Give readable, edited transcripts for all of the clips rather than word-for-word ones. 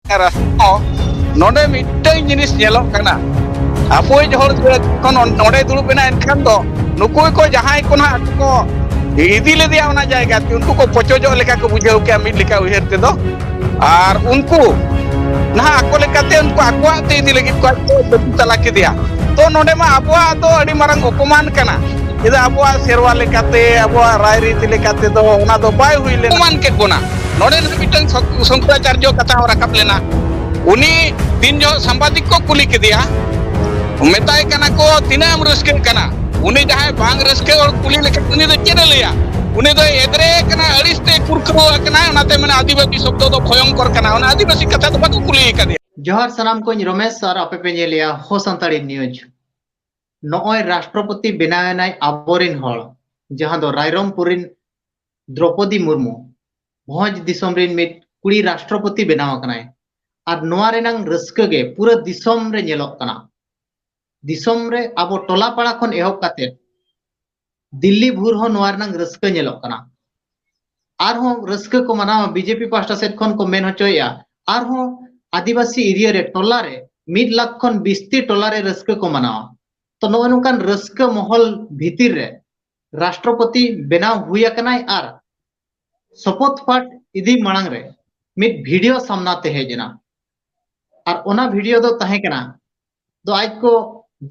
नोडे मिट्टन जिनिस नेलोक कना आपोय जोहर कोन नोडे दुरुब बेना एनखान दो नुकुय को जहां को ना को इदी ले दिया ओना जायगा ते उनको को पचोजो लेका को बुझाव के मिड लेका उहेर ते दो आर उनको ना आको लेकाते उनको आको ते इदी लगी को तला के दिया तो नोडे मा आबवा तो अडी मारंग अपमान कना इदा आबवा सेरवा लेकाते आबवा राय रीति लेकाते दो ओना दो बाय हुई ले अपमान के कोना नोडे मिट्टन शंकराचार्य कथा राकब लेना उनी दिन जो संपादिक को कुली के दिया मेताय कना को तिनाम रस्के कना उनी जहां बांग रस्के और कुली लेके उनी दो चेने लिया उनी दो एदरे कना अड़िस्ते कुरकुरो कना ओनाते माने आदिवासी शब्द दो भयंकर कना ओना आदिवासी कथा तो बाको कुली का दिया जोहार सनाम को रमेश और आपे पे लिया हो संताड़ी न्यूज नॉय राष्ट्रपति बनायनाय आबोरिन हॉल जहां दो रायरमपुरिन द्रौपदी मुर्मू भोज दिसम रिन मिट कुड़ी राष्ट्रपति बनाव कनाय और नोआ रेनांग रस्के गे पूरा दिसम रे नेलोक कना दिसम रे आबो टोला पाड़ा खन एहब काते दिल्ली भूर हो नोआ रेनांग रस्के नेलोक कना आर हो रस्के को मनावा बीजेपी पास्टा सेट खन को मेन होचोया आर हो आदिवासी एरिया रे टोला रे 1 लाख खन 20 टोला रे रस्के को मनावा तो नोआ नुकान रस्के महल भीतिर रे राष्ट्रपति बनाव हुया कनाय आर शपथ पाठ इदी मांग रे मिट वीडियो सामनाते हेजना और ओना वीडियो दो तहे कना दो आज को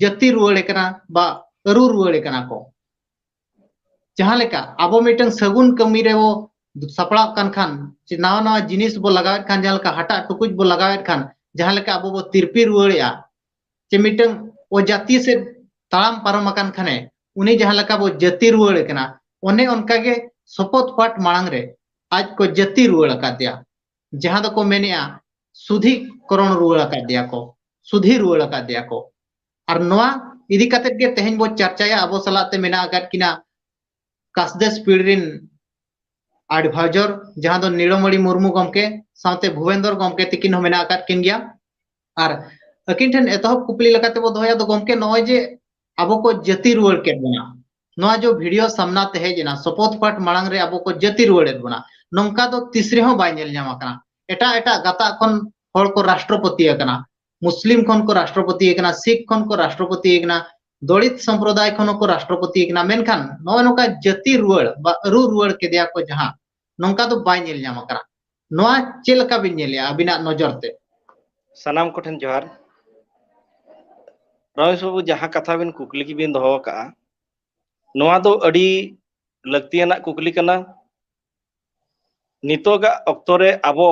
जति रुवाड़े कना बा अरु रुवाड़े कना को जहां लेका आबो मिटन सगुन कमी रे वो सपड़ा कान खान नावा नावा जिनिस बो लगावे खान जहां लेका हटा टुकुज बो लगावे खान जहां लेका आबो बो तिरपी रुवाड़ेया जे मिटन ओ जाति से ताम पारम अकान खाने उनी जहां लेका बो जति रुवाड़े कना ओने उनका के शपथ पाठ मांग रे आज को जति रुवाड़ का दिया जहां दो को मेनिया सुधी करण रुवाड़ का दिया को सुधी रुवाड़ का दिया को और नोआ इदी काते के तेहन बो चर्चाया अबो सलाते मेना अकात किना कासदेस पीड़रिन एडवाइजर जहां दो नीलमणि मुर्मू गमके साथे भुवेंद्र गमके तिकिन हो मेना अकात किन गया और अकिन ठन एतहब कुपली लकाते बो दोया दो गमके नोय जे अबो को जति रुवाड़ के बना नोआ जो वीडियो सामना ते जना शपथ पाठ मांग रे अबो को जति रुवाड़ बना नोंका दो तीसरे हो बाय नेल जामा कना एटा एटा गाता खन हर को राष्ट्रपति कना मुस्लिम खन को राष्ट्रपति कना सिख खन को राष्ट्रपति कना दलित संप्रदाय खन को राष्ट्रपति कना मेनखान नोय नोका जति रुवाड़ बा अरु रुवाड़ के दिया को जहां नोंका दो बाय नेल जामा कना नोआ चेलका बिन नेलिया अबिना नजर ते सनाम को ठन जोहार रमेश बाबू जहां कथा बिन कुकली की बिन दोहो का नोआ दो अड़ी लक्तियाना कुकली कना नितोगा अक्तोरे आबो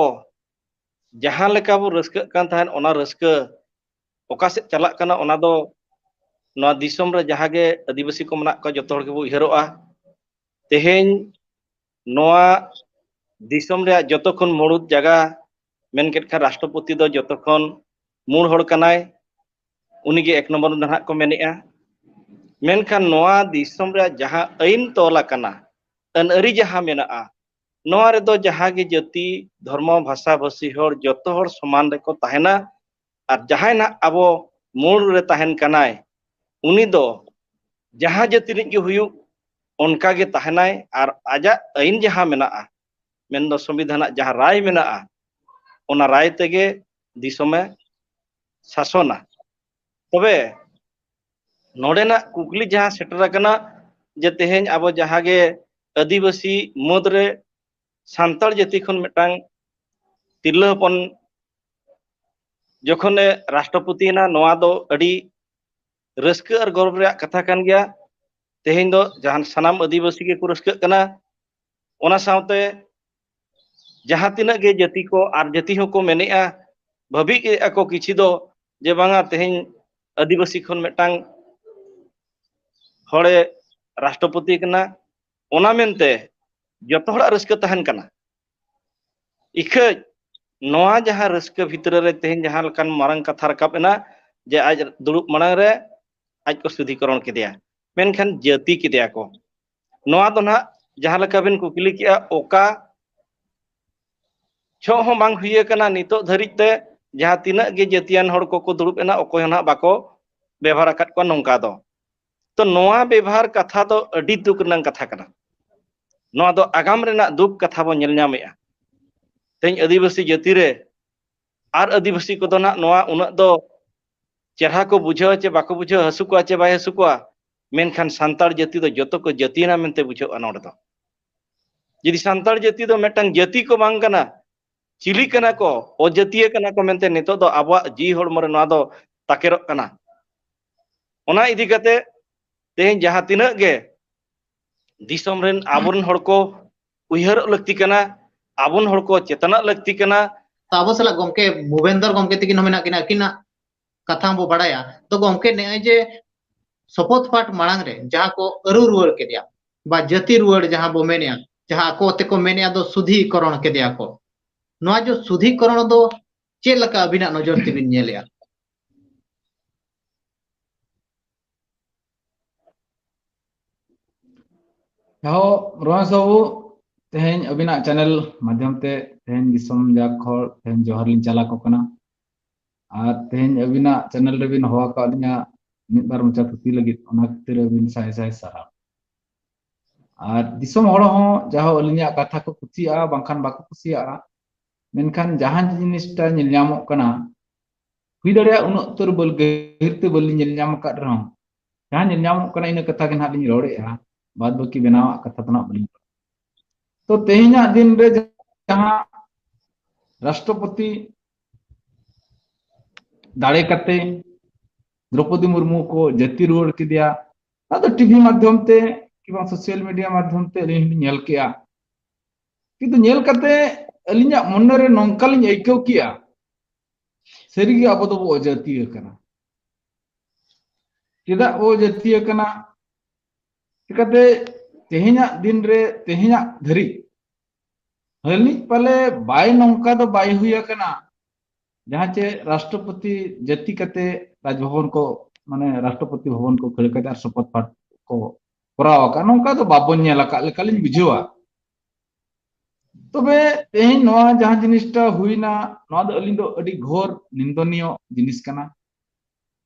जहां लेका बो रस्क कान थान ओना रस्क ओका से चला कना ओना दो नोआ दिसम रे जहां गे आदिवासी को मना को जतो हर के बो उहरोआ तेहेन नोआ दिसम रे जतो खन मुरुद जगह मेन केट खा राष्ट्रपति दो जतो खन मूल हर कनाय उनी गे एक नंबर नहा को मेनिया मेनखान नोआ दिसम रे जहां आईन तोला कना अन अरी जहां मेना नोआ रे दो जहां गे जाति धर्म भाषा भाषी हर जतो हर समान रे को ताहेना और जहां ना अबो मूल रे ताहेन कनाय उनी दो जहां जाति रे गे हुयु उनका गे ताहेनाय और आजा आईन जहां मेना मेन दो संविधान जहां राय मेना ओना राय तेगे दिसमे शासना तबे नोडेना कुकली जहां सेटर कना जे तेहेन आबो जहां गे आदिवासी मुद्रे सांताल जाति खन मिटांग तिरला हपन जखने राष्ट्रपति ना नोआ दो अड़ी रस्क और गौरव रे कथा कान गया तेहेन दो जहां सनाम आदिवासी के को रस्क कना ओना सावते जहां तिना गे जाति को आर जाति हो को मेनेआ भबी के को किछि दो जे बांगा तेहेन आदिवासी खन मिटांग हड़े राष्ट्रपति कना ओना मेनते जतो हड़ा रस्क तहन कना इख नोआ जहां रस्क भीतर रे तेहन जहां लकान मारंग कथा रकाब एना जे आज दुड़ुब मांग रे आज को शुद्धिकरण किदिया मेनखान जाति किदिया को नोआ दो ना जहां लका बिन कुकली किया ओका छो हो बांग हुए कना नितो धरित ते जहां तिना गे जातियान हड़ को दुड़ुब एना ओकोय ना बाको व्यवहार अकात को नोंका दो तो नोआ व्यवहार कथा तो अडी दुख नंग कथा कना नोआ दो आगाम रेना दुख कथा बो नेल नामेआ तेज आदिवासी जाति रे ᱟᱨ ᱟᱹᱫᱤᱵᱟᱹᱥᱤ ᱠᱚᱫᱚ ᱱᱟᱜ ᱱᱚᱣᱟ ᱩᱱᱟᱹᱜ ᱫᱚ ᱪᱮᱨᱦᱟ ᱠᱚ ᱵᱩᱡᱷᱟᱹᱣᱟ ᱪᱮ ᱵᱟᱠᱚ ᱵᱩᱡᱷᱟᱹᱣᱟ, ᱦᱟᱹᱥᱩ ᱠᱚᱣᱟ ᱪᱮ ᱵᱟᱭ ᱦᱟᱹᱥᱩ ᱠᱚᱣᱟ, ᱢᱮᱱᱠᱷᱟन ᱥᱟᱱᱛᱟᱲ ᱡᱟᱹᱛᱤ ᱫᱚ ᱡᱚᱛᱚ ᱠᱚ ᱡᱟᱹᱛᱤᱭᱮᱱᱟ ᱢᱮᱱᱛᱮ ᱵᱩᱡᱷᱟᱹᱜᱼᱟ ᱱᱚᱰᱮ ᱫᱚ। ᱡᱩᱫᱤ ᱥᱟᱱᱛᱟᱲ ᱡᱟᱹᱛᱤ ᱫᱚ ᱢᱤᱫᱴᱟᱝ ᱡᱟᱹᱛᱤ ko bang kana, ᱪᱤᱞᱤ ᱠᱟᱱᱟ ᱠᱚ, ᱚᱡᱟᱹᱛᱤᱭᱟᱹ ᱠᱟᱱᱟ ko mente ᱱᱤᱛᱚᱜ ᱫᱚ ᱟᱵᱚᱣᱟᱜ ᱡᱤᱣᱤ ᱦᱚᱲᱢᱚ ᱨᱮ ᱱᱚᱣᱟ ᱫᱚ ᱛᱟᱠᱮᱨᱚᱜ ᱠᱟᱱᱟ। ᱚᱱᱟ ᱤᱫᱤ ᱠᱟᱛᱮ ᱛᱮᱦᱮᱧ ᱡᱟᱦᱟᱸ ᱛᱤᱱᱟᱹᱜ ᱜᱮ ᱫᱤᱥᱚᱢ ᱨᱮᱱ ᱟᱵᱚᱨᱮᱱ ᱦᱚᱲ ᱠᱚ ᱩᱭᱦᱟᱹᱨᱚᱜ ᱞᱟᱹᱠᱛᱤ ᱠᱟᱱᱟ, ᱟᱵᱚᱨᱮᱱ ᱦᱚᱲ ᱠᱚ ᱪᱮᱛᱟᱱᱚᱜ ᱞᱟᱹᱠᱛᱤ ᱠᱟᱱᱟ। ᱟᱵᱚ ᱥᱟᱞᱟᱜ ᱜᱚᱢᱠᱮ ᱵᱷᱩᱵᱮᱱᱫᱚᱨ ᱜᱚᱢᱠᱮ ᱛᱤᱠᱤᱱ ᱦᱚᱸ ᱢᱮᱱᱟᱜ ᱠᱤᱱᱟ, ᱟᱹᱠᱤᱱᱟᱜ ᱠᱟᱛᱷᱟ ᱵᱚ ᱵᱟᱲᱟᱭᱟ। ᱛᱚ ᱜᱚᱢᱠᱮ ᱱᱮᱜᱼᱚᱭ ᱡᱮ ᱥᱚᱯᱚᱫ ᱯᱟठ ᱢᱟᱲᱟᱝ ᱨᱮ ᱡᱟᱦᱟᱸ ᱠᱚ ᱟᱹᱨᱩ ᱨᱩᱣᱟᱹᱲ ᱠᱮᱫᱮᱭᱟ ᱵᱟ ᱡᱟᱹᱛᱤ ᱨᱩᱣᱟᱹᱲ ᱡᱟᱦᱟᱸ ᱵᱚ ᱢᱮᱱᱮᱜᱼᱟ, ᱡᱟᱦᱟᱸ ᱟᱠᱚ ᱛᱮᱠᱚ ᱢᱮᱱᱮᱜᱼᱟ ᱫᱚ ᱥᱩᱫᱷᱤᱠᱚᱨᱚᱱ ᱠᱮᱫᱮᱭᱟ ᱠᱚ। ᱱᱚᱣᱟ ᱡᱮ ᱥᱩᱫᱷᱤᱠᱚᱨᱚᱱ ᱫᱚ ᱪᱮᱫ ᱞᱮᱠᱟ ᱟᱹᱵᱤᱱᱟᱜ ᱱᱚᱡᱚᱨ ᱛᱮᱵᱤᱱ ᱧᱮᱞᱮᱜᱼᱟ? ᱡᱟᱦᱳ ᱨᱚᱢᱮᱥ ᱵᱟᱵᱩ, ᱛᱮᱦᱮᱧ ᱟᱹᱵᱤᱱᱟᱜ ᱪᱮᱱᱮᱞ ᱢᱟध्यᱢ ᱛᱮ ᱛᱮᱦᱮᱧ ᱫᱤᱥᱚᱢ ᱡᱟᱠ ᱦᱚᱲ ᱛᱮᱦᱮᱧ ᱡᱚᱦᱟᱨ ᱞᱤᱧ ᱪᱟᱞ ᱟᱠᱚ ᱠᱟᱱᱟ। ᱟᱨ ᱛᱮᱦᱮᱧ ᱟᱹᱵᱤᱱᱟᱜ ᱪᱮᱱᱮᱞ ᱨᱮᱵᱤᱱ ᱦᱚᱦᱚ ᱟᱠᱟᱫ ᱞᱤᱧᱟ ᱢᱤᱫᱵᱟᱨ ᱢᱚᱪᱟ ᱛᱷᱩᱛᱤ ᱞᱟᱹᱜᱤᱫ, ᱚᱱᱟ ᱠᱷᱟᱹᱛᱤᱨ ᱟᱹᱵᱤᱱ ᱥᱟᱭ ᱥᱟᱭ ᱥᱟᱨᱦᱟᱣ। ᱟᱨ ᱫᱤᱥᱚᱢ ᱦᱚᱲ ᱦᱚᱸ ᱡᱟᱦᱳ ᱟᱹᱞᱤᱧᱟᱜ ᱠᱟᱛᱷᱟ ᱠᱚ ᱠᱩᱥᱤᱭᱟᱜᱼᱟ ᱵᱟᱝᱠᱷᱟन ᱵᱟᱠᱚ ᱠᱩᱥᱤᱭᱟᱜᱼᱟ, ᱢᱮᱱᱠᱷᱟᱱ ᱡᱟᱦᱟᱸ ᱡᱤᱱᱤᱥᱴᱟ ᱧᱮᱞ ᱧᱟᱢᱚᱜ ᱠᱟᱱᱟ, ᱦᱩᱭ ᱫᱟᱲᱮᱭᱟᱜᱼᱟ ᱩᱱᱟᱹᱜ ᱩᱛᱟᱹᱨ ᱜᱟᱹᱦᱤᱨ ᱛᱮ ᱵᱟᱹᱞᱤᱧ ᱧᱮᱞ ᱧᱟᱢ ᱟᱠᱟᱫ ᱨᱮᱦᱚᱸ ᱡᱟᱦᱟᱸ ᱧᱮᱞ ᱧᱟᱢᱚᱜ ᱠᱟᱱᱟ ᱤᱱᱟᱹ ᱠᱟᱛᱷᱟ ᱜᱮ ᱱᱟᱦᱟᱜ ᱞᱤᱧ ᱨᱚᱲᱮᱜᱼᱟ, ᱵᱟᱫ ᱵᱟᱹᱠᱤ ᱵᱮᱱᱟᱣᱟᱜ ᱠᱟᱛᱷᱟ ᱫᱚ ᱱᱟᱦᱟᱜ ᱵᱟᱹᱞᱤᱧ ᱨᱚᱲᱟ। तो तेहिᱧᱟᱜ दिन रे जहां राष्ट्रपति दाड़े कते द्रौपदी मुर्मू को जति रुआड़ किदिया, तो टीवी माध्यम ते कि सोशल मीडिया माध्यम ते अलिᱧ नेल केआ, किंतु नेल कते अलिᱧᱟᱜ मने रे नोंका लिᱧ आइकव केआ सरीगे आबो दो अजातीय कना। चेदा अजातीय कना चिकाते तेहिᱧᱟᱜ दिन रे तेहिᱧाᱜ धरी हलिᱧ पाले बाय नोंका दो बाय हुई कना, जहां चे राष्ट्रपति जति कते राजभवन को माने राष्ट्रपति भवन को खड़ कते शपथ पाठ को कराव का नोंका दो बाबन नेल का लेका लिᱧ बुझावा। तबे तेहिñ नोआ जहां जिनिसटा हुईना नोआ दो अलिᱧ दो अडी घोर निंदनीय जिनिस कना,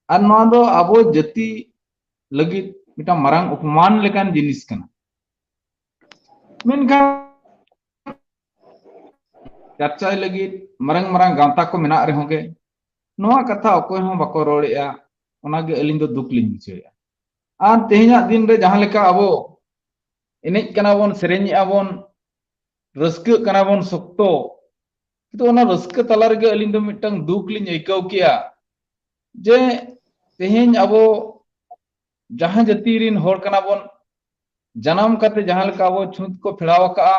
आर नोआ दो आबो जति लगित मिटा मारांग अपमान लेकान जिनिस कना। मेनखान चर्चाय लगित मारांग मारांग गांवता को मेना रहे होंगे नोआ कथा अकोय हों बाको रोड़ेआ, ओनागे अलिኝ दो दुख लिኝ बुझेआ। आर तेहिñाग दिन रे जहां लेका आबो एनेज कना बोन सेरेñेआ बोन रस्क कना बोन सख्तो, तो ओना रस्क तला रेगे अलिኝ दो मिटांग दुख लिኝ आइकाव केआ जे तेहिñ आबो जहां जाति रिन होड़ कना बोन जन्म कते जहां लेका आबो छुत को फेड़ाव का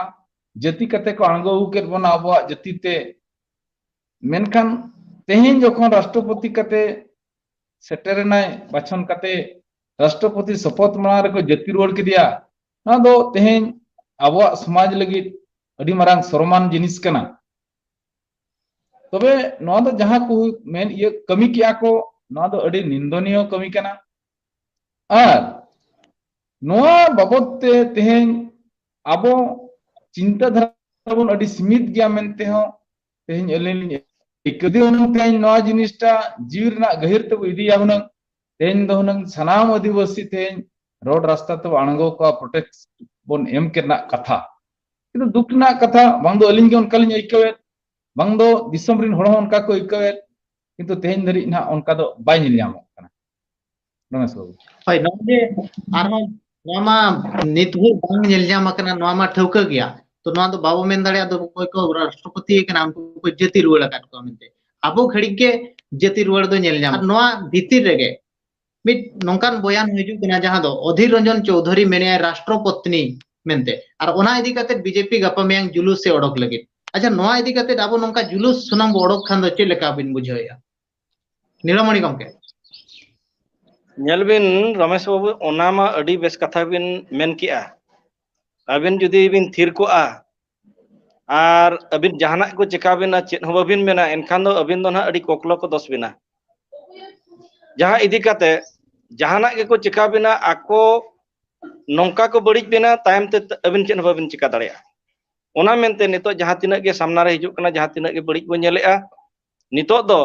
जाति कते को आंगो केत बोना आबो जाति ते, मेनखान तेहिñ जखन राष्ट्रपति कते सेटेरनाय बाछन कते राष्ट्रपति शपथ माना रे को जाति रुआड़ किदिया, ना दो तेहिñ आबो समाज लगित अडी मारांग सरमान जिनिस कना। तबे नोआ दो जहां को मेन ये कमी किया को नोआ दो अडी निंदनीय कमी कना। आर नोआ बाबत ते तेहिñ आबो चिंता धारा बोन अडी सीमित गया मेनते हो तेहिñ अलिኝ इकदी हुनंग तेहिñ नोआ जिनिसटा जीव रना गहिर ते इदिया हुनंग तेहिñ दो हुनंग सनाम आदिवासी तेहिñ रोड रास्ता तो आंगो को प्रोटेक्ट बोन एम केना कथा, किंतु दुख ना कथा बांग दो अलिኝ गे उनका लिኝ आइकावेत, बांग दो दिसम रिन होड़ उनका को आइकावेत, किंतु तेहिñ धरि ना उनका दो बाय नेल ᱧᱟᱢᱚᱜ ᱠᱟᱱᱟ। रमेश बाबू होय नोंजे आरहों नोआ मा नितभर बांग नेल ᱧᱟᱢ आकना, नोआ मा ठौका गया। तो नोआ दो बाबो मेन दाड़े दो कोई को राष्ट्रपति कना उनको को जति रुआड़ आकात को मेनते आबो घड़ी के जति रुआड़ दो नेल ᱧᱟᱢ। नोआ भीतिर रेगे मिट नोंकान बयान हिजु कना जहां दो अधीर रंजन चौधरी मेने राष्ट्रपत्नी मेनते, आर ओना इदी कते बीजेपी गपा मेंग जुलूस से ओडक लगित। अच्छा नोआ इदी कते आबो नोंका जुलूस सुनाम बो ओडक खान दो चे लेका बिन बुझाया नीलमणि गमके? ᱧᱮᱞᱵᱤᱱ रमेश बाबू ओना मा अडी बेस कथा बिन मेन किया, अबिन जुदी बिन थिर कोआ आर अबिन जहानाक को चिका बिना चेत हो बाबिन मेना एनखान दो अबिन दो ना अडी कोकलो को दोस बिना। जहां इदी कते जहानाक के को चिका बिना आको नोंका को बड़िज बिना तायम ते अबिन चेत हो बाबिन चिका दाड़ेया। ओना मेनते नितो जहां तिनक गे सामना रे हिजुक कना जहां तिनक गे बड़िज बो नेलेआ, नितो दो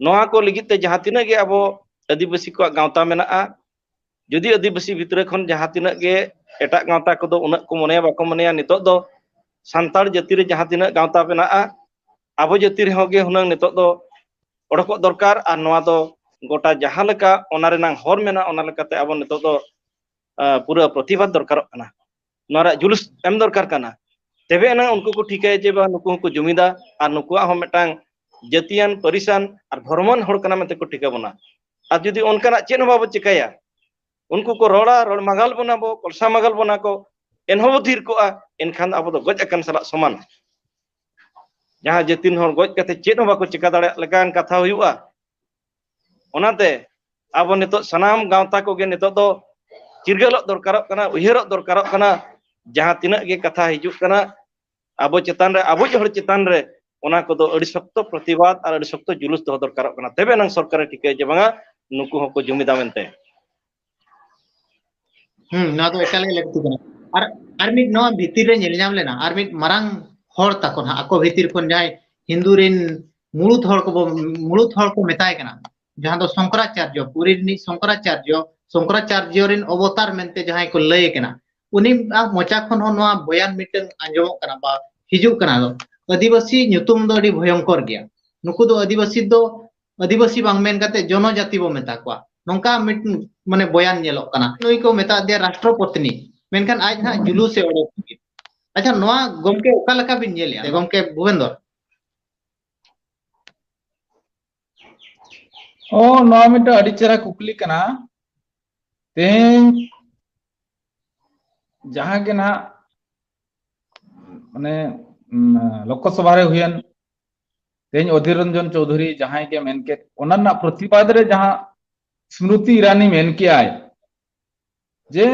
नोआ को लिगित ते जहां तिनक गे आबो आदिवासी को गांवता मेना, जुदी आदिवासी भितर खन जहां तिनक गे एटा गांवता को दो उनक को मनेया बाको मनेया, नितो दो सान्ताड़ जाति रे जहां तिनक गांवता मेना abo jati rehon ge hunang nitok do odokok dorkar ar noa do gota jahan leka ona renang hor mena ona lekate abo nitok do pura प्रतिबाद dorkarok kana nora julus em dorkar kana tebe enang unku ko ঠিকায় je ba nuku ko jumida ar nuku hom metang jatian parisan ar hormon hor kana mete ko ঠিকা bona ar judi onkana chen babo chikaya unku ko rola rol magal bona bo kolsa magal bona ko enho thir ko a enkhan abo do goj akan salak soman jaha jatin hor goj kate chen ho bako chika dare lekan katha huyuga onate abo nitok sanam gawta ko ge nitok do cirgalok dorkarok kana uherok dorkarok kana jaha tinak ge katha hijuk kana abo chetan re abo hor chetan re ona ko do adi sokto प्रतिबाद ar adi sokto julus do dorkarok kana tebe nang sarkar ঠিকায় je banga nuku hoko jumida mente ना तो एकाले लगती है और मिट नवा भीतर रे nail नाम लेना और मिट मरांग हर तक ना आको भीतर कोन जाय हिंदू रिन मुळुत हर को मेताय कना जहां दो शंकराचार्य पुरी नि शंकराचार्य रिन अवतार मेनते जहां को लय कना उनी मोचा खन हो नवा बयान मिटन आंजम कना बा हिजु कना दो आदिवासी nyutum दो अडी भयंकर गया नुकु दो आदिवासी बांग मेन काते जनजाति बो मेता को नोंका मिट माने बयान नेलोक कना नुई को मेता दे राष्ट्रपति मेनखान आज ना जुलूस से ओडोक अच्छा नोआ गमके ओका लका बिन नेलिया गमके भुवेंद्र ओ नोआ मिटा अडी चेरा कुकली कना तेन जहां के ना माने लोकसभा रे हुयन तेन अधीर रंजन चौधरी जहां के मेनके ओना ना प्रतिवाद रे जहां स्मृति ईरानी मेन के आय जे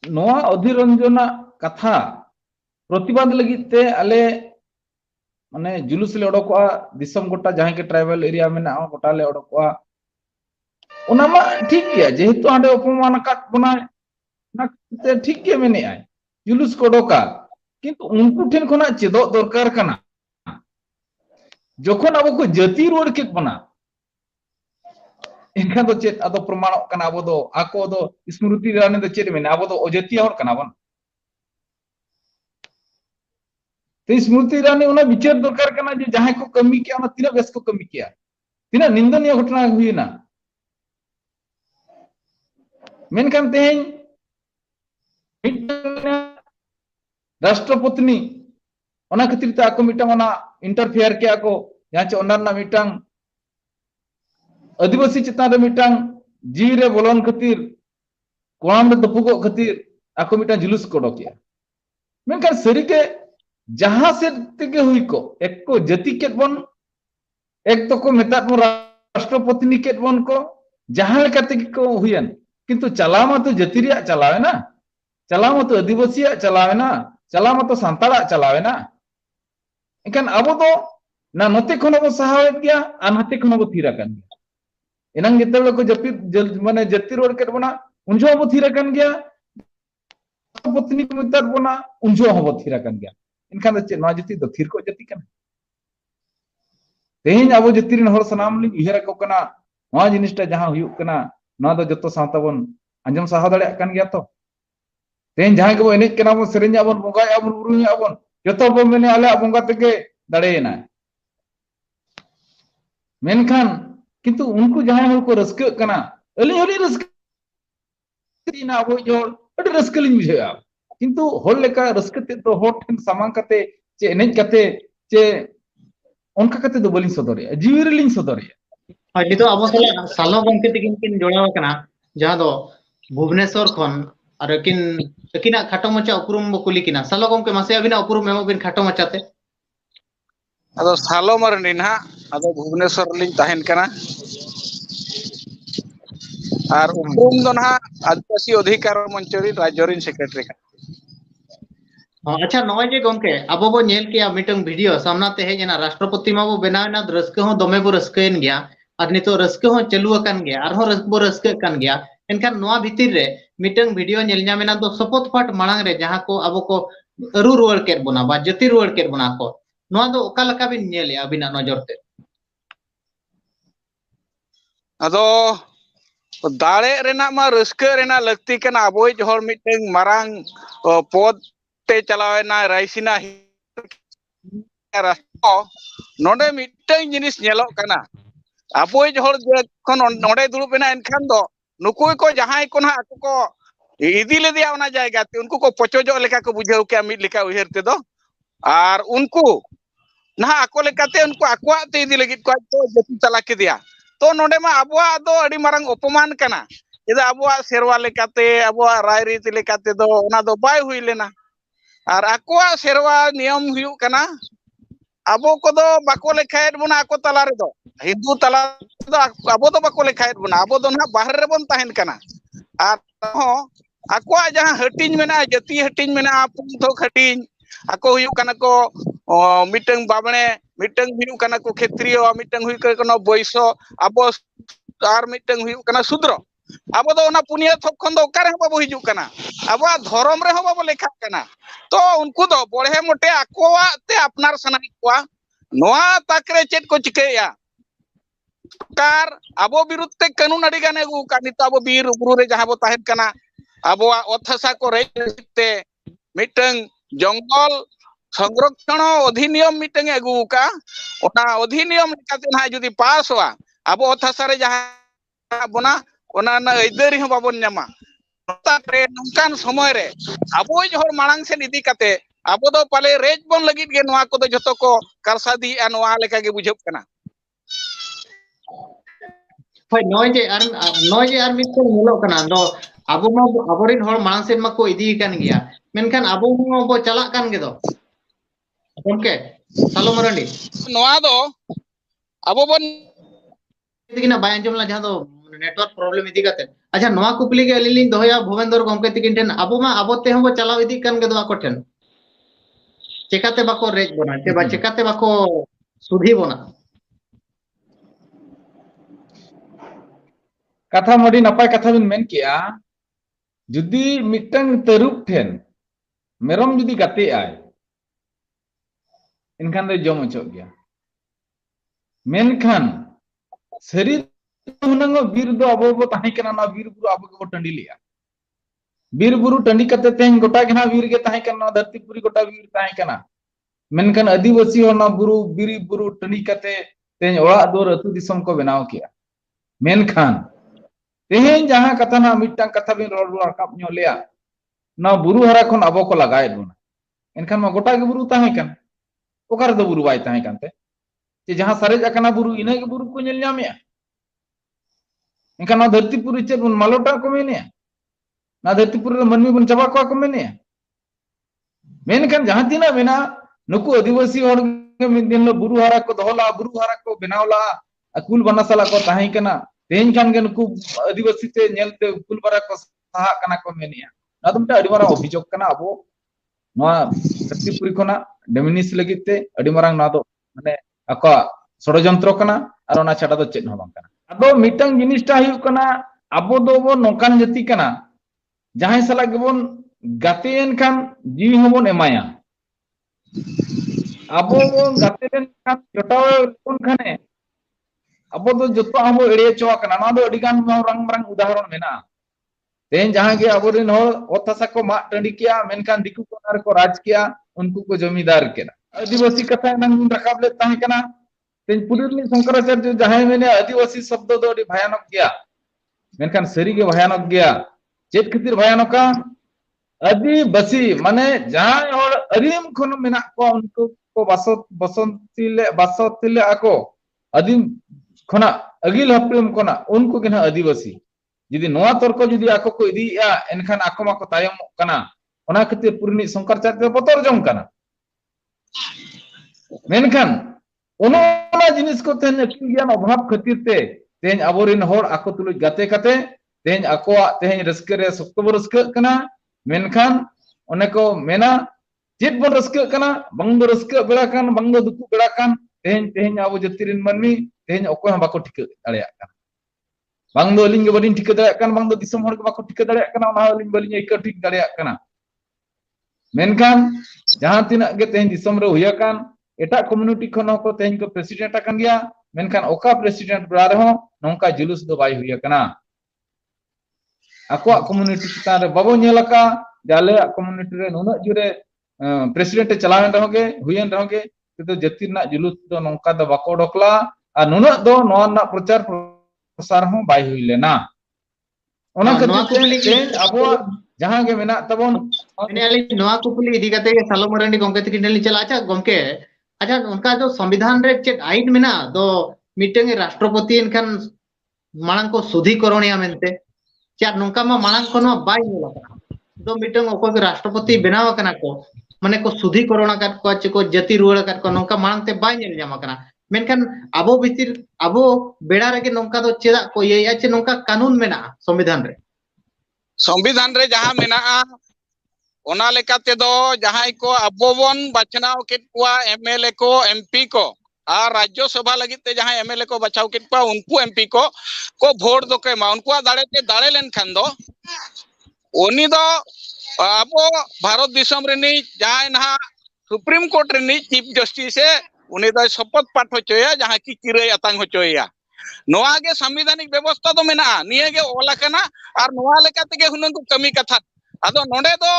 नोआ अधीर रंजना कथा प्रतिवाद लगिते आले माने जुलूस ले ओडोकवा दिसम गोटा जहां के ट्राइबल एरिया मेना गोटा ले ओडोकवा ओना मा ठीक गया जेहेतु आंडे अपमान काट बना ना ठीक के मेने आय जुलूस को ओडोका किंतु उनको ठेन कोना चेदो दरकार कना जखन अब को जाति रोड के बना इनखान तो चेत आदो प्रमाणक कना अब दो आको दो स्मृति रानी दो चेत मेने अब दो अजतिया हर कना बन ते स्मृति रानी उना विचार दरकार कना जे जहां को कमी किया ना तिना बेस को कमी किया तिना निंदनीय घटना हुईना मेनखान तेन राष्ट्रपति ओना खातिर ते आको मिटांग ओना इंटरफेयर के आको जहां चे ओना ना मिटांग आदिवासी चितान रे मिटांग जी रे बोलन खातिर कोणाम रे दपुगो खातिर आको मिटांग जुलूस को डोकिया मेनखान सरी के जहां से तेगे हुई को एक को जाति के बन एक तो को मेता को राष्ट्रपति के बन को जहां लेकाते को हुयन किंतु चलामा तो जाति रिया चलावे ना चलामा तो आदिवासी चलावे ना चलामा तो सांताड़ा चलावे ना एखान अब तो ना नते खनो बो सहावेत गया आ नते खनो बो थीरा कन गया एनंग जेतेबेले को जपि माने जाति रोड के बना उनजो बो थीरा कन गया पत्नी को मेता बना उनजो बो थीरा कन गया इनखान चे नवा जाति दो थीर को जाति कन तेहिन अब जाति रिन हर सनाम लि उहेर को कना नवा जिनिसटा जहां हुयु कना नवा दो जतो सावता बन अंजम साहा दड़े कन गया तो तेहिन जहां के बो एनेज कना बो सेरेन्या बन बंगाया बन उरुया बन जतो बो मेने आले बंगा तेगे दड़ेना मेनखान किंतु उनको जहां हर को रस्क कना अली हरी रस्क ना अब जोर अडी रस्क लिन बुझा किंतु होल लेका रस्क ते तो होट सामांग कते चे एनेज कते चे उनका कते दो बलिन सदरिया जीवी रे लिन सदरिया अली तो अब सालो गमके तिकिन किन जोड़ाव कना जहां दो भुवनेश्वर खन और किना खाटो मचा उपरुम बो कुली किना सालो गमके मासे अबिना उपरुम मेमो बिन खाटो मचाते अदो सालो मरनी ना अदो भुवनेश्वर लिन ताहेन कना और उपरुम दो ना आदिवासी अधिकार मंचरी राज्यरिन सेक्रेटरी का अच्छा नॉय जे गमके अब बो नेल के मिटंग वीडियो सामना ते हे जना राष्ट्रपति मा बो बनावना रस्के हो दमे बो रस्केन गया और नितो रस्के हो चालू अकन गया और हो रस्के कन गया एनखान नोआ भीतिर रे मिटंग वीडियो नेल न्यामेना दो सपोत फट मांग रे जहां को अब को अरु रुवाड़ के बना बा जति रुवाड़ के बना को नोआ दो ओका लका बिन नेले अबिना नजर ते अदो दाड़े रेना मा रस्के रेना लगती कना अबोय जोहर मिटंग मारांग पद ते चलावेना रायसिना नोडे मिट्टन जिनिस नेलोक कना आबो हर जखन नोडे दुड़ुब एना एनखान दो नुकुय को जहां को ना आको को इदी लेदिया ओना जायगा ते उनको को पचोजो लेका को बुझाव के मिद लेका उहेर ते दो आर उनको ना आको लेकाते उनको आकोआ ते इदी लगित को तो जति चला के दिया तो नोडे मा आबोआ दो अडी मारंग अपमान कना चेदा आबोआ सेरवा लेकाते आबोआ राय रीति लेकाते दो ओना दो बाय हुई लेना आर आकोआ सेरवा नियम हुयु कना आबो को दो बाको लेखायत बुना आको तला रे दो हिंदू तला दो आबो दो बाको लेखायत बुना आबो दो ना बाहर रे बन ताहेन कना आर हो आकोआ जहां हटिंग मेना जति हटिंग मेना पुंथो हटिंग आको हुयु कना को मिटंग बाबणे मिटंग हुयु कना को क्षेत्रीय मिटंग हुयु कना बोइसो आबो आर मिटंग हुयु कना शूद्र आबो दो ना पुनिया थोक खन दो ओकारे बाबो हिजु कना आबो धर्म रे हो बाबो लेखा कना तो उनको दो बड़े मोटे आकोआ ते अपनार सनाई कोआ नोआ ताकरे चेत को चिकेया कार आबो विरुद्ध ते कानून अड़ी गाने गु का नित आबो बीर बुरु रे जहां बो ताहेन कना आबो ओथसा को रेते मिटंग जंगल संरक्षण अधिनियम मिटंग अगु का ओना अधिनियम लेकाते ना जदी पास हुआ आबो ओथसा रे जहां बोना ओना ना ऐदरी हो बाबन न्यामा तारे नंकान समय रे आबो हर मांग से इदी काते आबो दो पाले रेज बन लगित गे नोआ को दो जतो को करसादी आ नोआ लेका गे बुझब कना भाई नॉय जे आर मिट को मिलो कना दो आबो मा आबोरिन हर मांग से मा को इदी कान गया मेनखान आबो मा बो चला कान गे दो ओके सालो मरंडी नोआ दो आबो बन तिगिना बाय अंजमला जहां दो नेटवर्क प्रॉब्लम इदी काते अच्छा नोआ कुपली के अलिली दोया भुवेंद्र गमके तिगिन ठेन आबो मा आबो ते हम बो चलाव इदी कान गे दो आको ठेन चेकाते बाको रेज बना ते बा चेकाते बाको सुधी बना कथा मडी नपाय कथा बिन मेन किया जुदी मिटंग तरुप ठेन मेरम जुदी गाते आय इनखान दे जम अचो गया मेनखान सरी हुनंग बीर दो अबो बो ताहे कना ना बीर बुरु अबो को टंडी लिया बीर बुरु टंडी कते तेन गोटा गना बीर गे ताहे कना धरती पुरी गोटा बीर ताहे कना मेनखान आदिवासी होना बुरु बीरी बुरु टंडी कते तेन ओड़ा दोर अतु दिसम को बनाव किया मेनखान तेहेन जहां कथा ना मिटंग कथा बिन रोड राकाब न्यो लिया ना बुरु हरा खन अबो को लगाए दोना एनखान मा गोटा गे बुरु ताहे कन ओकार दो बुरु बाय ताहे कानते जे जहां सारेज अकना बुरु इना गे बुरु को नेल न्यामिया एनखान धरती पुरी चेद बन मालोटा को मेने ना धरती पुरी मनमी बन चबा को मेने मेनखान जहां तिना मेना नुकु आदिवासी हर मिद दिन लो बुरु हरा को दोहला बुरु हरा को बनावला अकुल बनासला को ताहे कना तेन खान गे नुकु आदिवासी ते नेलते अकुल बरा को सहा कना को मेनिया ना तुमटा अडी मारा अभियोग कना अबो नोआ धरती पुरी कोना डेमिनिस लगिते अडी मारा ना दो माने अको षडयंत्र कना आर ओना छाडा दो चेद हो बांग कना अदो मिटंग जिनिसटा हुयु कना अबो दो बो नोकान जति कना जहां सला गेबोन गातेन खान जीवी होबोन एमाया अबो बो गातेन खान जटाव कोन खाने अबो दो जतो आबो एड़े चोआ कना ना दो अडिगान रंग रंग उदाहरण मेना तेन जहां के अबोरिन होर ओथासा को मा टंडी किया मेनखान दिकु कोनार को राज किया उनको को जमींदार केना आदिवासी कथा नंग रकाब ले ताहे कना तेन पुरिली शंकराचार्य जहां मेने आदिवासी शब्द दो अडी भयानक गया मेनखान सरी के भयानक गया चेत खातिर भयानक आदिवासी माने जहां होर अरिम खन मेना को उनको को बसतिले आको आदिम खना अगिल हप्रेम खना उनको केना आदिवासी जदि नोआ तर्क जदि आको को इदिया एनखान आको माको तायम कना ओना खातिर पुरनी शंकराचार्य बतर जम कना मेनखान ओना जिनिस को तेन ज्ञान अभाव खातिर ते तेन अबोरिन होर आको तुलुज गाते कते तेन आकोआ तेन रस्के रे सप्तब रस्के कना मेनखान ओने को मेना चेत बन रस्के कना बंग दो रस्के बेड़ा कान बंग दो दुकु बेड़ा कान तेन आबो जतिरिन मनमी तेन ओको बाको ठिक दाड़िया कना बांग दो लिंग बलिन ठिक दाड़िया कान बांग दो दिसम होर बाको ठिक दाड़िया कना ओना लिंग बलिन एक ठिक दाड़िया कना मेनखान जहां तिना गे तेन दिसम रे हुया कान एटा कम्युनिटी खनो को तेन को प्रेसिडेंट अकन गया मेनखान ओका प्रेसिडेंट बड़ा रहो नोंका जुलूस दो बाय हुया कना आको कम्युनिटी चितान रे बाबो नेलका जाले कम्युनिटी रे नुना जुरे प्रेसिडेंट चलावेन रहोगे हुयन रहोगे तेदो जाति रना जुलूस दो नोंका दो बाको डोकला और नुना दो नोआ रना प्रचार प्रसार हो बाय हुई लेना ओना खातिर ते अबो जहां के मेना तबन नोआ कुपली इदी कते सालो मरंडी गमके तकिन ली चला अच्छा गमके अच्छा उनका जो संविधान रे चेक आइन मेना दो मीटिंग राष्ट्रपति इनखान मांग को शुद्धिकरणिया मेनते चार नोंका मा मांग कोनो बाय नेला दो मीटिंग ओको के राष्ट्रपति बनाव कना को माने को शुद्धिकरण कर को चको जति रुवाड़ कर को नोंका मांग ते बाय नेल जामा कना मेनखान अबो भितिर अबो बेड़ा रे नोंका दो चेदा को ये या चे नोंका कानून मेना संविधान रे जहां मेना ओना लेकाते दो जहां को अबो बोन बचनाव केट कुआ एमएलए को एमपी को और राज्यसभा लगित ते जहां एमएलए को बचाव केट कुआ उनको एमपी को वोट दो के मा उनको दाड़े ते दाड़े लेन खान दो उनी दो अबो भारत दिसम रेनी जहां ना सुप्रीम कोर्ट रेनी चीफ जस्टिस है उनी दो शपथ पाठ होचोया जहां की किरे अतांग होचोया नोआ के संवैधानिक व्यवस्था तो मेना निये के ओला कना और नोआ लेका तेगे हुनन को कमी कथा आदो नोडे दो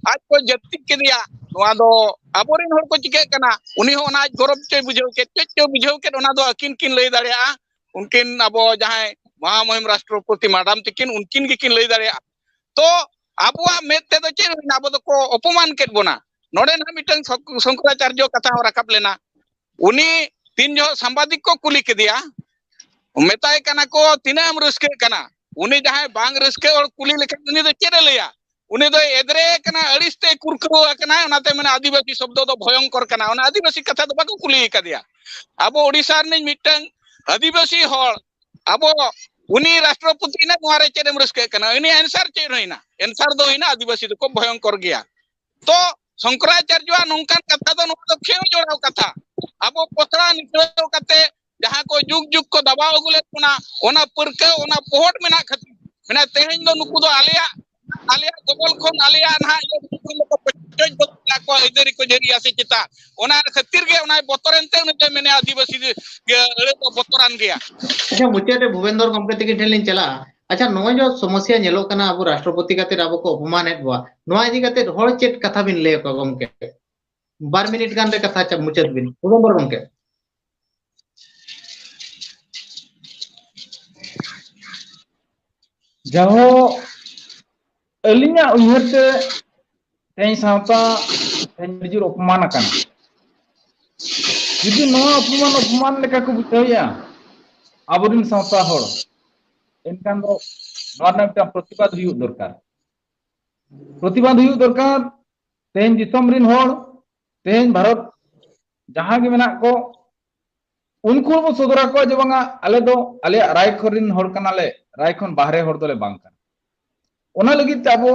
आज को जत्ति के दिया नोआ दो अबोरिन होर को चिके कना उनी हो ना आज गौरव चे बुझाव के चो बुझाव के ओना दो अकिन किन लई दाड़िया उनकिन अबो जहां महामहिम राष्ट्रपति मैडम तकिन उनकिन गिकिन लई दाड़िया तो अबुआ मेते दो चे अबो दो को अपमान केट बोना नोडे ना मिटन शंकराचार्य कथा राकब लेना उनी तीन जो सांबादिक को कुली के दिया मेताय कना को तिनाम रस्के कना उनी जहां बांग रस्के और कुली लेके उनी दो चेरे लिया उनी दो एदरे कना अड़िस्ते कुरकुरु कना ओनाते माने आदिवासी शब्द दो भयंकर कना ओना आदिवासी कथा दो बाको कुली का दिया अबो ओडिसा ने मिटन आदिवासी हॉल अबो उनी राष्ट्रपति ने नोरे चेरेम रस्के कना उनी आंसर चे होइना आंसर दो होइना आदिवासी दो को भयंकर गया तो शंकराचार्य नोंकान कथा दो नो दो खेव जोड़ाव कथा अबो पतरा निकलो कते जहां को जुग जुग को दबाव गुले ओना परका ओना पोहट मेना खती मेना तेहेन दो नुकु दो आलिया गोबल खन आलिया ना को पचज बतला को इधर को जरिया से चिता ओना खतिर के ओना बतरनते उनते मेने आदिवासी अरे तो बतरान गया अच्छा मुचे रे भुवेंद्र गमके तकिन ठेलिन चला अच्छा नो जो समस्या नेलो कना अब राष्ट्रपति काते अब को अपमान हेत बा नो इदी काते होड़ चेट कथा बिन ले को गमके 12 मिनिट गान रे कथा च मुचत बिन भुवेंद्र गमके जहो अलिया उयहरते तेई सावता तेजूर अपमान अकन जुदी नो अपमान लेका को बुझाया आबोरिन सावता होड़ एनकान दो नोना प्रतिबाद हुई दरकार तेन दिसम रिन होड़ तेन भारत जहां के मेना को उनको बो सदरा को जे बांगा आले दो आले रायखरिन होड़ कनाले रायखन बाहरे होड़ दोले बांग कन ओना लगी ते अबो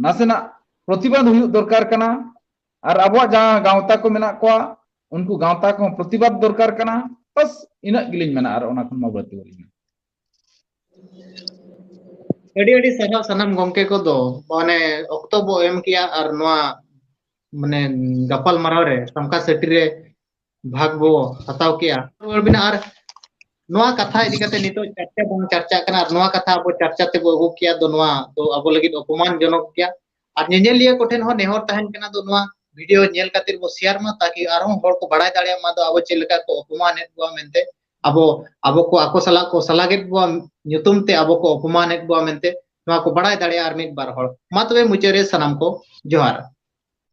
नासेना प्रतिबाद हुई दरकार कना और अबो जहां गांवता को मेना को उनको गांवता को प्रतिबाद दरकार कना बस इना गिलिन मेना और ओना खन मा बरती वलिना अड़ी सनाम सनाम गमके को दो माने ऑक्टो बो एम किया और नोआ माने गपल माराव रे समका सेटी रे भाग बो हताव किया और बिना और नोआ कथा इदी कते नितो चर्चा बन चर्चा कना और नोआ कथा अब चर्चा ते बो अगु किया दो नोआ तो अब लगी अपमान जनक किया और नेनेलिया कोठेन हो नेहर तहन कना दो नोआ वीडियो नेल खातिर बो शेयर मा ताकि आरो होड़ को बड़ाय दाड़िया मा दो अब चेलका को अपमान हेत बो मेनते अब को आको सला गेट बो nyutum te abo ko अपमान हेत बो मेनते नोआ को बड़ाय दाड़िया और मिद बार होड़ मा तबे मुचेरे सनाम को जोहार।